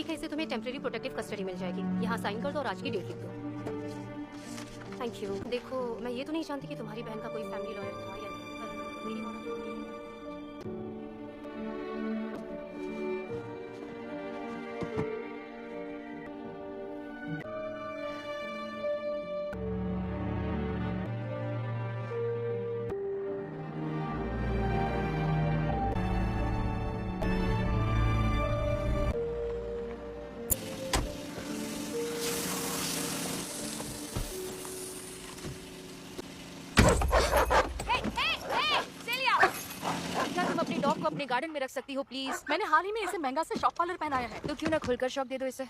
ठीक है, इसे तुम्हें टेम्परेरी प्रोटेक्टिव कस्टडी मिल जाएगी। यहाँ साइन कर दो और आज की डेट लिख दो। Thank you. देखो, मैं ये तो नहीं जानती कि तुम्हारी बहन का कोई फैमिली लॉयर था या नहीं, पर मेरी मानो तो क्या तुम अपनी डॉग को अपने गार्डन में रख सकती हो प्लीज? मैंने हाल ही में इसे महंगा से शॉप कॉलर पहनाया है। तो क्यों ना खुलकर शौक दे दो इसे।